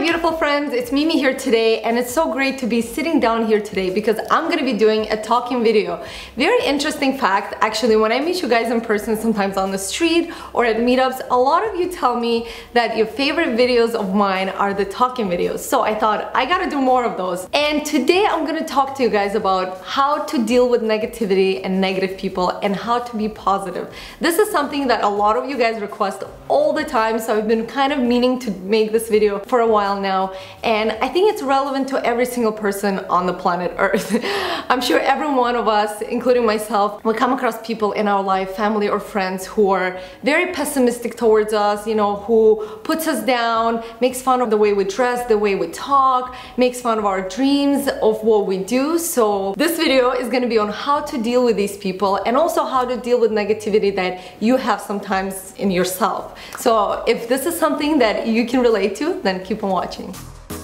beautiful friends, it's Mimi here today, and it's so great to be sitting down here today because I'm gonna be doing a talking video. Very interesting fact, actually, when I meet you guys in person, sometimes on the street or at meetups, a lot of you tell me that your favorite videos of mine are the talking videos. So I thought I gotta do more of those. And today I'm gonna talk to you guys about how to deal with negativity and negative people and how to be positive. This is something that a lot of you guys request all the time, so I've been kind of meaning to make this video for a while now, and I think it's relevant to every single person on the planet Earth. I'm sure every one of us, including myself, will come across people in our life, family or friends, who are very pessimistic towards us, you know, who puts us down, makes fun of the way we dress, the way we talk, makes fun of our dreams, of what we do. So this video is going to be on how to deal with these people and also how to deal with negativity that you have sometimes in yourself. So if this is something that you can relate to, then keep on watching.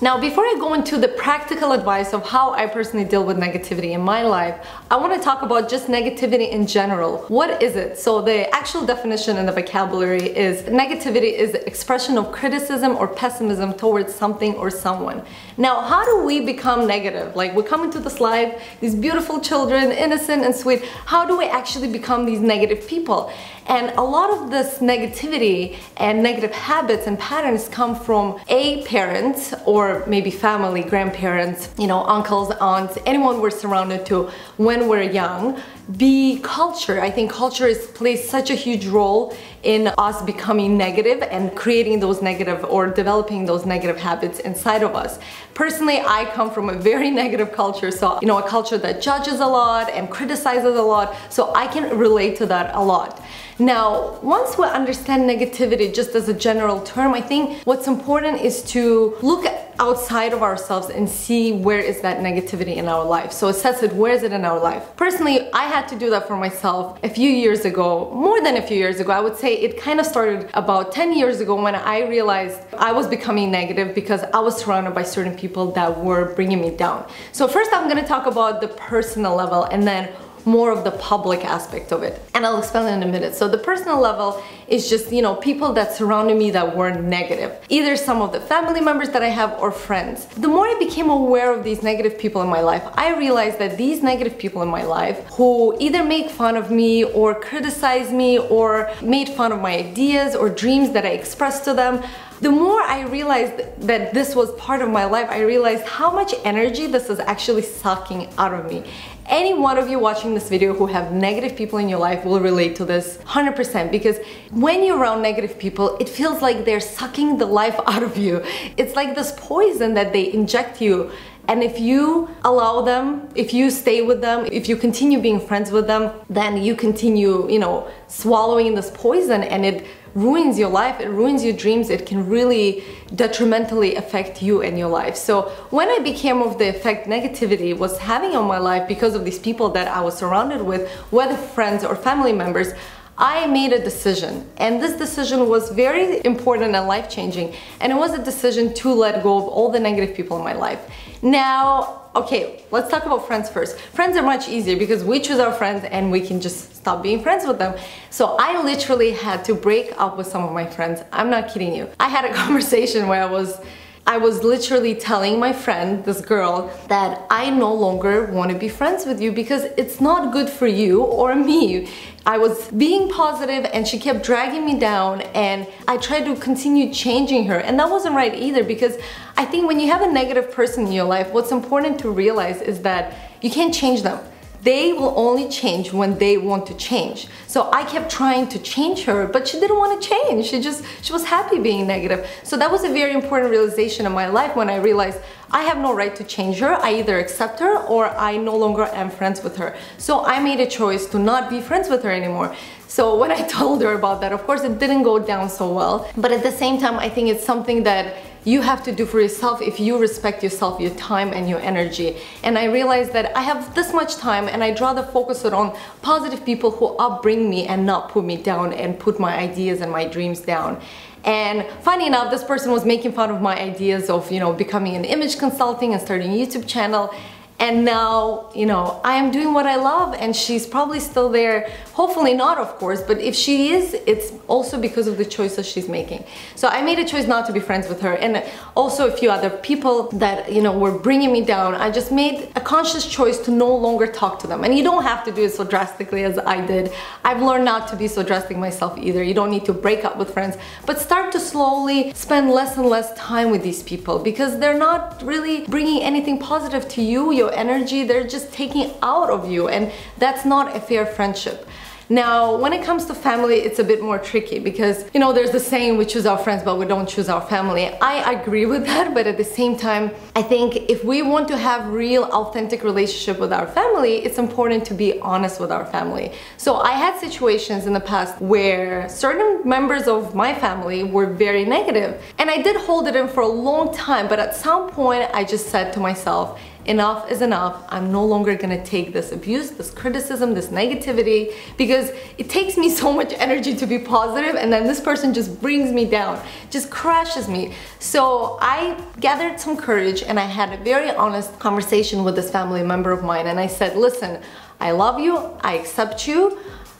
Now, before I go into the practical advice of how I personally deal with negativity in my life, I want to talk about just negativity in general. What is it? So the actual definition in the vocabulary is negativity is the expression of criticism or pessimism towards something or someone. Now, how do we become negative? Like, we come into this life, these beautiful children, innocent and sweet. How do we actually become these negative people? And a lot of this negativity and negative habits and patterns come from a parent or maybe family, grandparents, you know, uncles, aunts, anyone we're surrounded to when we're young. B, culture. I think culture plays such a huge role in us becoming negative and creating those negative or developing those negative habits inside of us. Personally, I come from a very negative culture, so, you know, a culture that judges a lot and criticizes a lot, so I can relate to that a lot. Now, once we understand negativity just as a general term, I think what's important is to look outside of ourselves and see where is that negativity in our life. So assess it, where is it in our life? Personally, I had to do that for myself a few years ago, more than a few years ago. I would say it kind of started about 10 years ago when I realized I was becoming negative because I was surrounded by certain people that were bringing me down. So first I'm gonna talk about the personal level and then more of the public aspect of it, and I'll explain in a minute. So the personal level is just, you know, people that surrounded me that were negative, either some of the family members that I have or friends. The more I became aware of these negative people in my life, I realized that these negative people in my life who either make fun of me or criticize me or made fun of my ideas or dreams that I expressed to them, the more I realized that this was part of my life, I realized how much energy this is actually sucking out of me. Any one of you watching this video who have negative people in your life will relate to this 100%, because when you're around negative people, it feels like they're sucking the life out of you. It's like this poison that they inject you. And if you allow them, if you stay with them, if you continue being friends with them, then you continue, you know, swallowing this poison, and it ruins your life, it ruins your dreams, it can really detrimentally affect you and your life. So when I became of the effect negativity was having on my life because of these people that I was surrounded with, whether friends or family members, I made a decision, and this decision was very important and life-changing, and it was a decision to let go of all the negative people in my life. Now, okay, let's talk about friends first. Friends are much easier because we choose our friends and we can just stop being friends with them. So I literally had to break up with some of my friends. I'm not kidding you. I had a conversation where I was literally telling my friend, this girl, that I no longer want to be friends with you because it's not good for you or me. I was being positive and she kept dragging me down, and I tried to continue changing her, and that wasn't right either, because I think when you have a negative person in your life, what's important to realize is that you can't change them. They will only change when they want to change. So I kept trying to change her, but she didn't want to change. She was happy being negative. So that was a very important realization in my life when I realized I have no right to change her. I either accept her or I no longer am friends with her. So I made a choice to not be friends with her anymore. So when I told her about that, of course it didn't go down so well. But at the same time, I think it's something that you have to do for yourself if you respect yourself, your time and your energy. And I realized that I have this much time and I'd rather focus it on positive people who upbring me and not put me down and put my ideas and my dreams down. And funny enough, this person was making fun of my ideas of, you know, becoming an image consulting and starting a YouTube channel. And now, you know, I am doing what I love, and she's probably still there Hopefully not, of course, but if she is, it's also because of the choices she's making. So I made a choice not to be friends with her, and also a few other people that, you know, were bringing me down. I just made a conscious choice to no longer talk to them. And you don't have to do it so drastically as I did. I've learned not to be so drastic myself either. You don't need to break up with friends, but start to slowly spend less and less time with these people, because they're not really bringing anything positive to you, your energy. They're just taking out of you, and that's not a fair friendship. Now, when it comes to family, it's a bit more tricky because, you know, there's the saying, we choose our friends, but we don't choose our family. I agree with that, but at the same time, I think if we want to have real, authentic relationship with our family, it's important to be honest with our family. So I had situations in the past where certain members of my family were very negative, and I did hold it in for a long time, but at some point, I just said to myself, enough is enough. I'm no longer gonna take this abuse, this criticism, this negativity, because it takes me so much energy to be positive, and then this person just brings me down, just crashes me. So I gathered some courage and I had a very honest conversation with this family member of mine, and I said, listen, I love you, I accept you.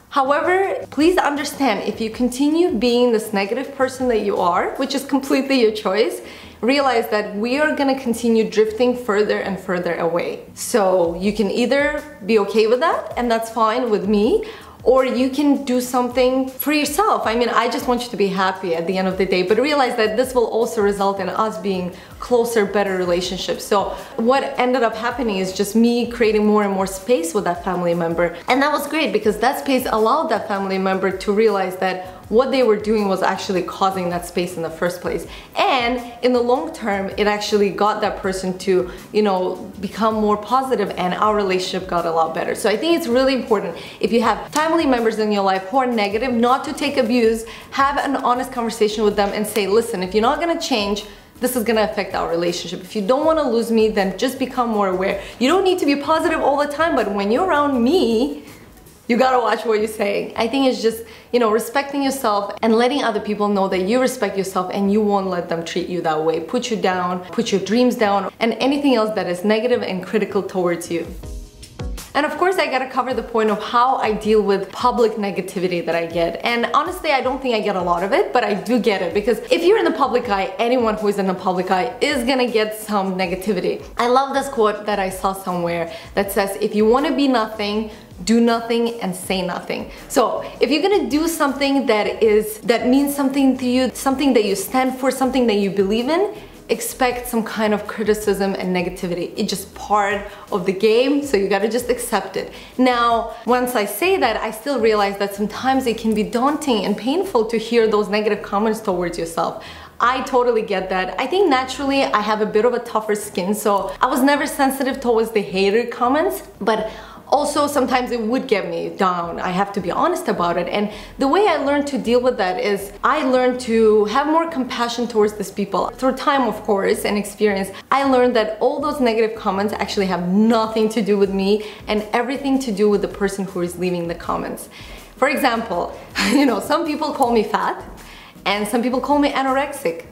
However, please understand, if you continue being this negative person that you are, which is completely your choice, realize that we are gonna continue drifting further and further away. So you can either be okay with that, and that's fine with me, or you can do something for yourself. I mean, I just want you to be happy at the end of the day, but realize that this will also result in us being closer, better relationships. So what ended up happening is just me creating more and more space with that family member. And that was great, because that space allowed that family member to realize that what they were doing was actually causing that space in the first place. And in the long term, it actually got that person to, you know, become more positive, and our relationship got a lot better. So I think it's really important, if you have family members in your life who are negative, not to take abuse, have an honest conversation with them and say, listen, if you're not gonna change, this is gonna affect our relationship. If you don't wanna lose me, then just become more aware. You don't need to be positive all the time, but when you're around me, you gotta watch what you're saying. I think it's just, you know, respecting yourself and letting other people know that you respect yourself and you won't let them treat you that way, put you down, put your dreams down, and anything else that is negative and critical towards you. And of course, I gotta cover the point of how I deal with public negativity that I get. And honestly, I don't think I get a lot of it, but I do get it, because if you're in the public eye, anyone who is in the public eye is gonna get some negativity. I love this quote that I saw somewhere that says, if you wanna be nothing, do nothing and say nothing. So if you're gonna do something that means something to you, something that you stand for, something that you believe in, expect some kind of criticism and negativity. It's just part of the game, so you gotta just accept it. Now, once I say that, I still realize that sometimes it can be daunting and painful to hear those negative comments towards yourself. I totally get that. I think naturally I have a bit of a tougher skin, so I was never sensitive towards the hater comments, but also sometimes it would get me down. I have to be honest about it. And the way I learned to deal with that is I learned to have more compassion towards these people. Through time, of course, and experience, I learned that all those negative comments actually have nothing to do with me and everything to do with the person who is leaving the comments. For example, you know, some people call me fat and some people call me anorexic.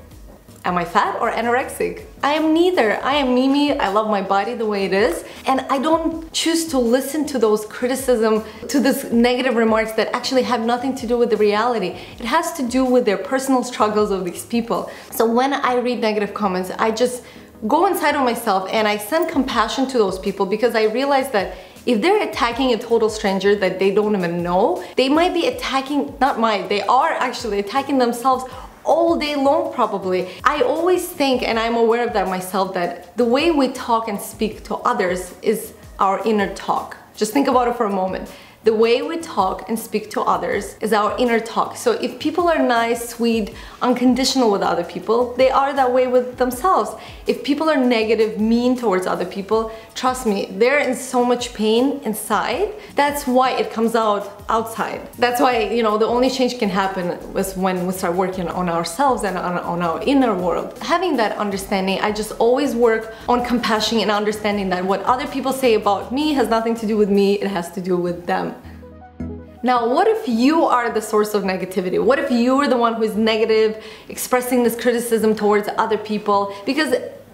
Am I fat or anorexic? I am neither. I am Mimi. I love my body the way it is. And I don't choose to listen to those criticism, to these negative remarks that actually have nothing to do with the reality. It has to do with their personal struggles of these people. So when I read negative comments, I just go inside of myself and I send compassion to those people, because I realize that if they're attacking a total stranger that they don't even know, they might be attacking, they are actually attacking themselves all day long probably. I always think, and I'm aware of that myself, that the way we talk and speak to others is our inner talk. Just think about it for a moment. The way we talk and speak to others is our inner talk. So if people are nice, sweet, unconditional with other people, they are that way with themselves. If people are negative, mean towards other people, trust me, they're in so much pain inside. That's why it comes out outside. That's why, you know, the only change can happen is when we start working on ourselves and on our inner world. Having that understanding, I just always work on compassion and understanding that what other people say about me has nothing to do with me, it has to do with them. Now, what if you are the source of negativity? What if you are the one who is negative, expressing this criticism towards other people? Because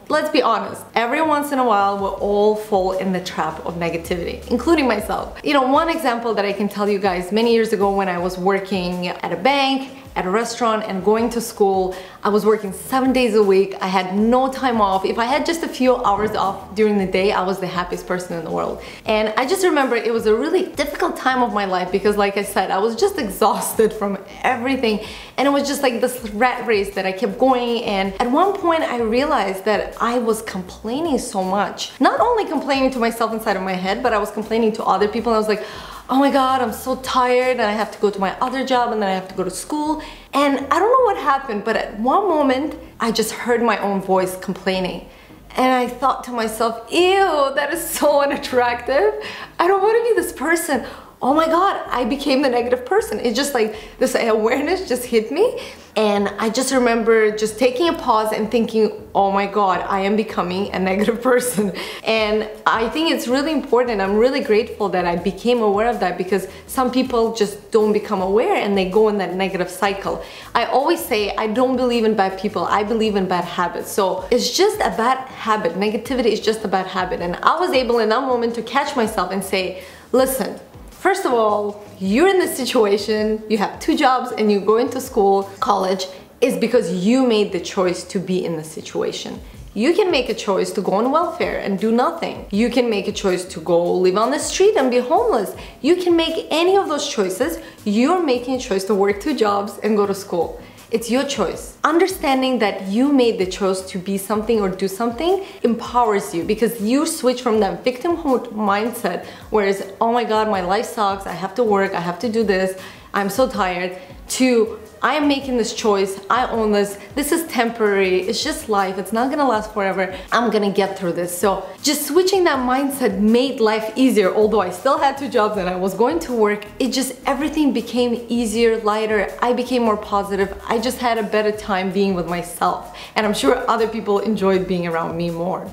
let's be honest, every once in a while we'll all fall in the trap of negativity, including myself. You know, one example that I can tell you guys, many years ago when I was working at a bank, at a restaurant and going to school, I was working 7 days a week. I had no time off. If I had just a few hours off during the day, I was the happiest person in the world. And I just remember it was a really difficult time of my life because, like I said, I was just exhausted from everything. And it was just like this rat race that I kept going. And at one point I realized that I was complaining so much. Not only complaining to myself inside of my head, but I was complaining to other people. And I was like, oh my God, I'm so tired and I have to go to my other job and then I have to go to school. And I don't know what happened, but at one moment, I just heard my own voice complaining. And I thought to myself, ew, that is so unattractive. I don't want to be this person. Oh my God, I became the negative person. It's just like this awareness just hit me. And I just remember just taking a pause and thinking, oh my God, I am becoming a negative person. And I think it's really important. I'm really grateful that I became aware of that because some people just don't become aware and they go in that negative cycle. I always say, I don't believe in bad people. I believe in bad habits. So it's just a bad habit. Negativity is just a bad habit. And I was able in that moment to catch myself and say, listen, first of all, you're in this situation, you have 2 jobs and you go into school, college, is because you made the choice to be in the situation. You can make a choice to go on welfare and do nothing. You can make a choice to go live on the street and be homeless. You can make any of those choices. You're making a choice to work 2 jobs and go to school. It's your choice. Understanding that you made the choice to be something or do something empowers you because you switch from that victimhood mindset, whereas, oh my God, my life sucks, I have to work, I have to do this, I'm so tired, to I am making this choice, I own this is temporary, it's just life, it's not gonna last forever, I'm gonna get through this. So just switching that mindset made life easier. Although I still had 2 jobs and I was going to work, it just, everything became easier, lighter, I became more positive, I just had a better time being with myself. And I'm sure other people enjoyed being around me more.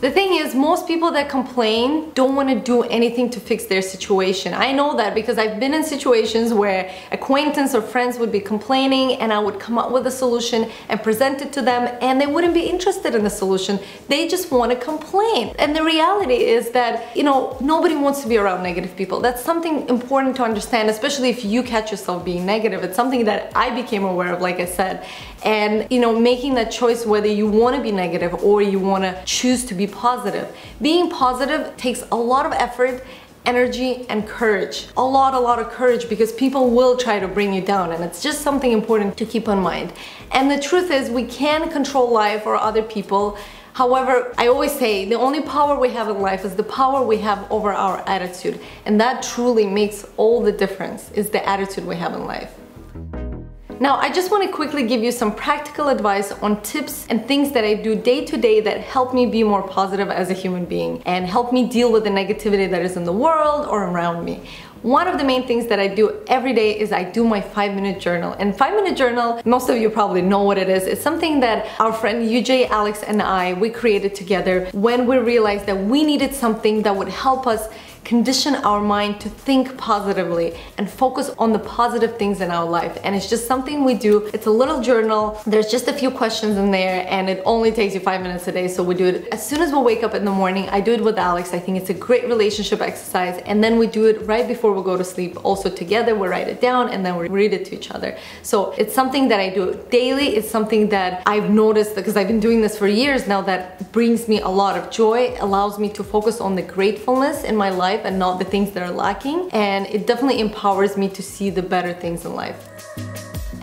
The thing is, most people that complain don't want to do anything to fix their situation. I know that because I've been in situations where acquaintance or friends would be complaining and I would come up with a solution and present it to them and they wouldn't be interested in the solution. They just want to complain. And the reality is that, you know, nobody wants to be around negative people. That's something important to understand, especially if you catch yourself being negative. It's something that I became aware of, like I said. And, you know, making that choice whether you want to be negative or you want to choose to be positive. Being positive takes a lot of effort, energy, and courage. A lot of courage, because people will try to bring you down, and it's just something important to keep in mind. And the truth is, we can't control life or other people. However, I always say the only power we have in life is the power we have over our attitude. And that truly makes all the difference, is the attitude we have in life. Now, I just want to quickly give you some practical advice on tips and things that I do day to day that help me be more positive as a human being and help me deal with the negativity that is in the world or around me. One of the main things that I do every day is I do my 5-minute journal. And 5-minute journal, most of you probably know what it is. It's something that our friend UJ, Alex, and we created together when we realized that we needed something that would help us condition our mind to think positively and focus on the positive things in our life. And it's just something we do. It's a little journal. There's just a few questions in there and it only takes you 5 minutes a day. So we do it as soon as we wake up in the morning. I do it with Alex. I think it's a great relationship exercise. And then we do it right before we go to sleep. Also together, we write it down and then we read it to each other. So it's something that I do daily. It's something that I've noticed, because I've been doing this for years now, that brings me a lot of joy, allows me to focus on the gratefulness in my life and not the things that are lacking, and it definitely empowers me to see the better things in life.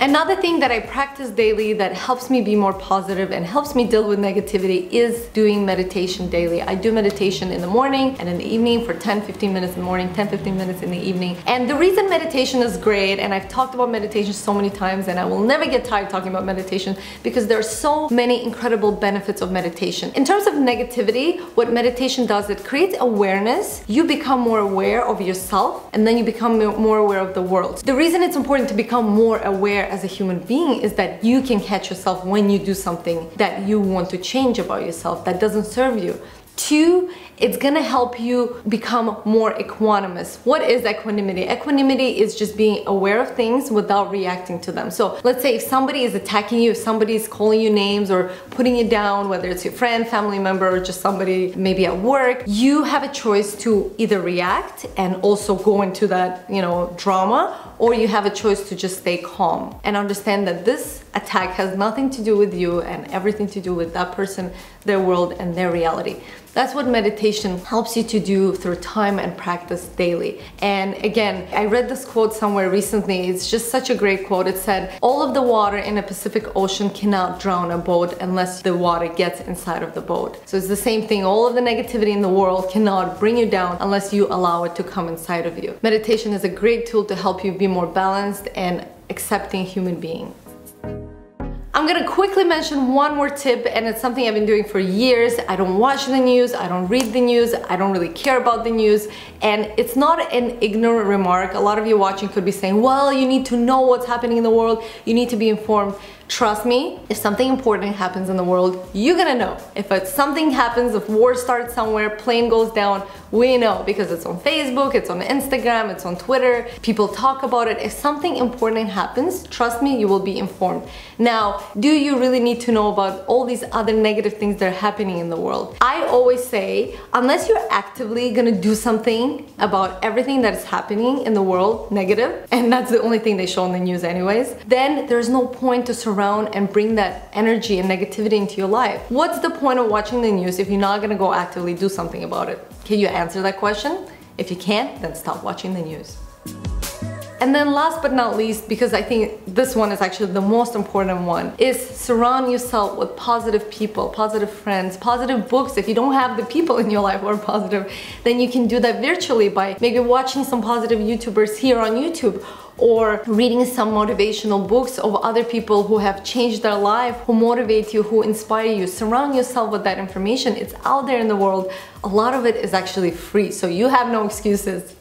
Another thing that I practice daily that helps me be more positive and helps me deal with negativity is doing meditation daily. I do meditation in the morning and in the evening for 10-15 minutes in the morning, 10-15 minutes in the evening. And the reason meditation is great, and I've talked about meditation so many times and I will never get tired talking about meditation, because there are so many incredible benefits of meditation. In terms of negativity, what meditation does, it creates awareness. You become more aware of yourself and then you become more aware of the world. The reason it's important to become more aware as a human being is that you can catch yourself when you do something that you want to change about yourself that doesn't serve you. 2, it's gonna help you become more equanimous. What is equanimity? Equanimity is just being aware of things without reacting to them. So let's say if somebody is attacking you, if somebody is calling you names or putting you down, whether it's your friend, family member, or just somebody maybe at work, you have a choice to either react and also go into that, you know, drama, or you have a choice to just stay calm and understand that this attack has nothing to do with you and everything to do with that person, their world, and their reality. That's what meditation helps you to do through time and practice daily. And again, I read this quote somewhere recently. It's just such a great quote. It said, all of the water in a Pacific Ocean cannot drown a boat unless the water gets inside of the boat. So it's the same thing. All of the negativity in the world cannot bring you down unless you allow it to come inside of you. Meditation is a great tool to help you be more balanced and accepting human being. I'm gonna quickly mention one more tip, and it's something I've been doing for years. I don't watch the news, I don't read the news, I don't really care about the news, and it's not an ignorant remark. A lot of you watching could be saying, well, you need to know what's happening in the world, you need to be informed. Trust me, if something important happens in the world, you're gonna know. If something happens, if war starts somewhere, plane goes down, we know because it's on Facebook, it's on Instagram, it's on Twitter, people talk about it. If something important happens, trust me, you will be informed. Now, do you really need to know about all these other negative things that are happening in the world? I always say, unless you're actively gonna do something about everything that is happening in the world, negative, and that's the only thing they show on the news anyways, then there's no point to surround and bring that energy and negativity into your life. What's the point of watching the news if you're not gonna go actively do something about it? Can you answer that question? If you can't, then stop watching the news. And then last but not least, because I think this one is actually the most important one, is surround yourself with positive people, positive friends, positive books. If you don't have the people in your life who are positive, then you can do that virtually by maybe watching some positive YouTubers here on YouTube, or reading some motivational books of other people who have changed their life, who motivate you, who inspire you. Surround yourself with that information. It's out there in the world. A lot of it is actually free, so you have no excuses.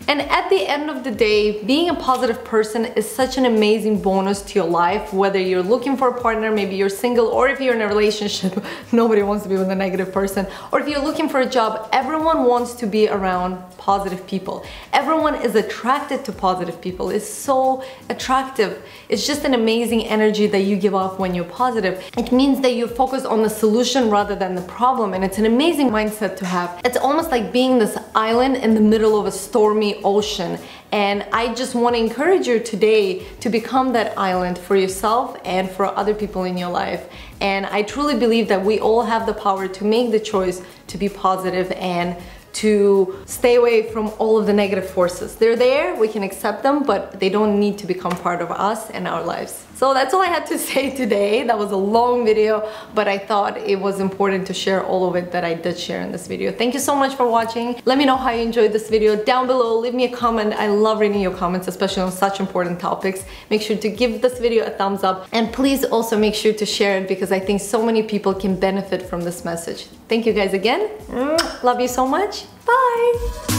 And at the end of the day, being a positive person is such an amazing bonus to your life, whether you're looking for a partner, maybe you're single, or if you're in a relationship, nobody wants to be with a negative person, or if you're looking for a job, everyone wants to be around positive people. Everyone is attracted to positive people. It's so attractive. It's just an amazing energy that you give off when you're positive. It means that you focus on the solution rather than the problem, and it's an amazing mindset to have. It's almost like being this island in the middle of a stormy ocean, and I just want to encourage you today to become that island for yourself and for other people in your life. And I truly believe that we all have the power to make the choice to be positive and to stay away from all of the negative forces. They're there, we can accept them, but they don't need to become part of us and our lives. So that's all I had to say today. That was a long video, but I thought it was important to share all of it that I did share in this video. Thank you so much for watching. Let me know how you enjoyed this video down below. Leave me a comment. I love reading your comments, especially on such important topics. Make sure to give this video a thumbs up, and please also make sure to share it because I think so many people can benefit from this message. Thank you guys again. Love you so much. Bye.